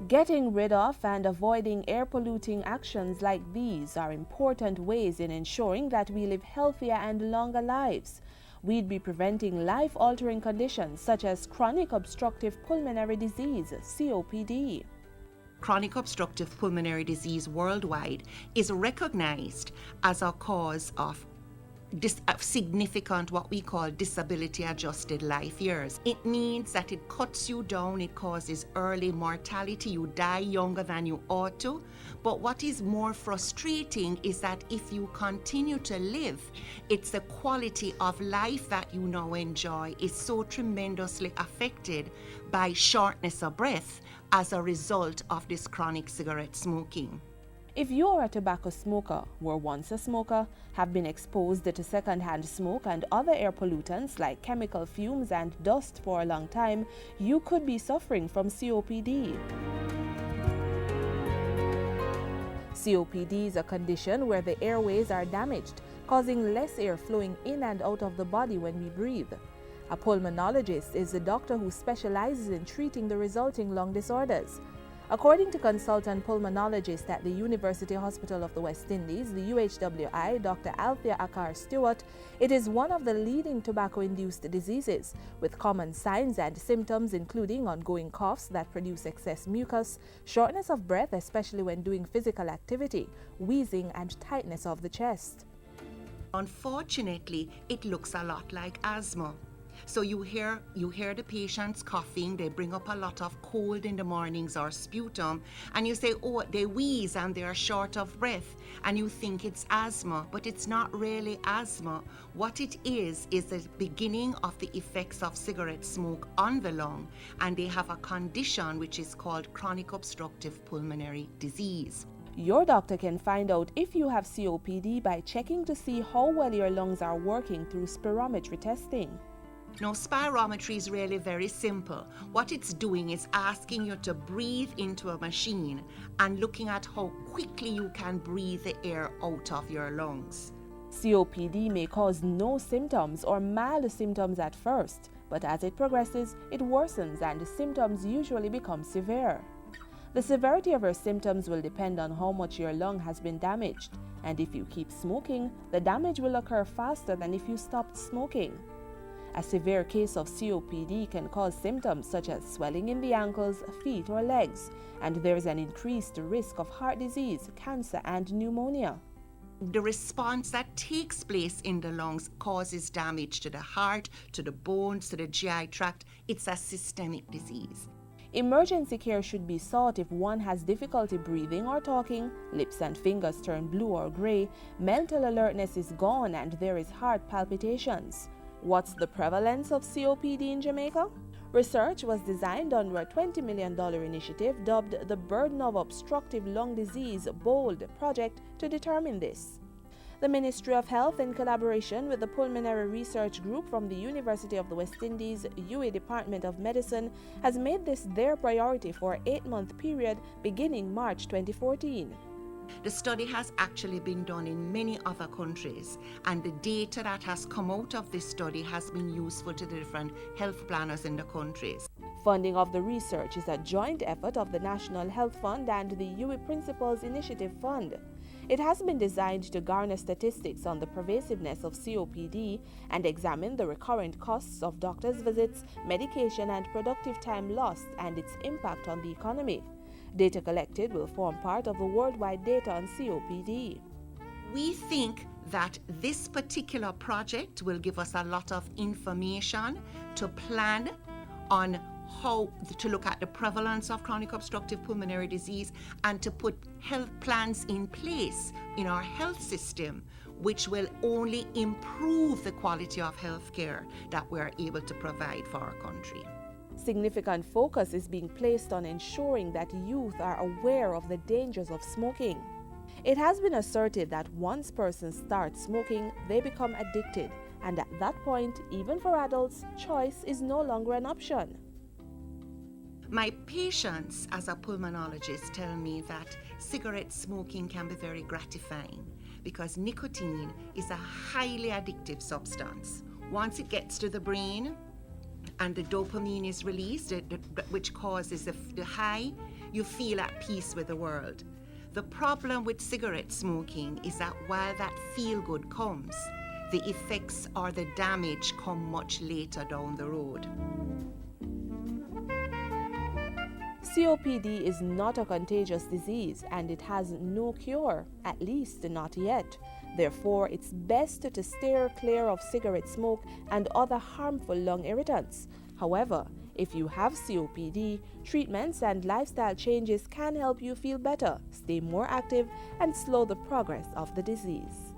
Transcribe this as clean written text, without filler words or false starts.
Getting rid of and avoiding air-polluting actions like these are important ways in ensuring that we live healthier and longer lives. We'd be preventing life-altering conditions such as chronic obstructive pulmonary disease, COPD. Chronic obstructive pulmonary disease worldwide is recognized as a cause of significant what we call disability adjusted life years. It means that it cuts you down, it causes early mortality, you die younger than you ought to. But what is more frustrating is that if you continue to live, it's the quality of life that you now enjoy is so tremendously affected by shortness of breath as a result of this chronic cigarette smoking. If you're a tobacco smoker, were once a smoker, have been exposed to secondhand smoke and other air pollutants like chemical fumes and dust for a long time, you could be suffering from COPD. COPD is a condition where the airways are damaged, causing less air flowing in and out of the body when we breathe. A pulmonologist is a doctor who specializes in treating the resulting lung disorders. According to consultant pulmonologist at the University Hospital of the West Indies, the UHWI, Dr. Althea Akar Stewart, it is one of the leading tobacco-induced diseases, with common signs and symptoms including ongoing coughs that produce excess mucus, shortness of breath, especially when doing physical activity, wheezing, and tightness of the chest. Unfortunately, it looks a lot like asthma. So you hear the patients coughing, they bring up a lot of cold in the mornings or sputum, and you say, oh, they wheeze and they are short of breath, and you think it's asthma, but it's not really asthma. What it is the beginning of the effects of cigarette smoke on the lung, and they have a condition which is called chronic obstructive pulmonary disease. Your doctor can find out if you have COPD by checking to see how well your lungs are working through spirometry testing. Now, spirometry is really very simple. What it's doing is asking you to breathe into a machine and looking at how quickly you can breathe the air out of your lungs. COPD may cause no symptoms or mild symptoms at first, but as it progresses, it worsens and the symptoms usually become severe. The severity of your symptoms will depend on how much your lung has been damaged, and if you keep smoking, the damage will occur faster than if you stopped smoking. A severe case of COPD can cause symptoms such as swelling in the ankles, feet, or legs, and there is an increased risk of heart disease, cancer, and pneumonia. The response that takes place in the lungs causes damage to the heart, to the bones, to the GI tract. It's a systemic disease. Emergency care should be sought if one has difficulty breathing or talking, lips and fingers turn blue or gray, mental alertness is gone, and there is heart palpitations. What's the prevalence of COPD in Jamaica? Research was designed under a $20 million initiative dubbed the Burden of Obstructive Lung Disease BOLD project to determine this. The Ministry of Health, in collaboration with the Pulmonary Research Group from the University of the West Indies, UWI Department of Medicine, has made this their priority for an 8-month period beginning March 2014. The study has actually been done in many other countries, and the data that has come out of this study has been useful to the different health planners in the countries. Funding of the research is a joint effort of the National Health Fund and the UWI Principles Initiative Fund. It has been designed to garner statistics on the pervasiveness of COPD and examine the recurrent costs of doctors' visits, medication, and productive time lost and its impact on the economy. Data collected will form part of the worldwide data on COPD. We think that this particular project will give us a lot of information to plan on how to look at the prevalence of chronic obstructive pulmonary disease and to put health plans in place in our health system, which will only improve the quality of health care that we're able to provide for our country. Significant focus is being placed on ensuring that youth are aware of the dangers of smoking. It has been asserted that once persons start smoking, they become addicted, and at that point, even for adults, choice is no longer an option. My patients as a pulmonologist tell me that cigarette smoking can be very gratifying because nicotine is a highly addictive substance. Once it gets to the brain, and the dopamine is released, which causes the high, you feel at peace with the world. The problem with cigarette smoking is that while that feel good comes, the effects or the damage come much later down the road. COPD is not a contagious disease and it has no cure, at least not yet. Therefore, it's best to steer clear of cigarette smoke and other harmful lung irritants. However, if you have COPD, treatments and lifestyle changes can help you feel better, stay more active, and slow the progress of the disease.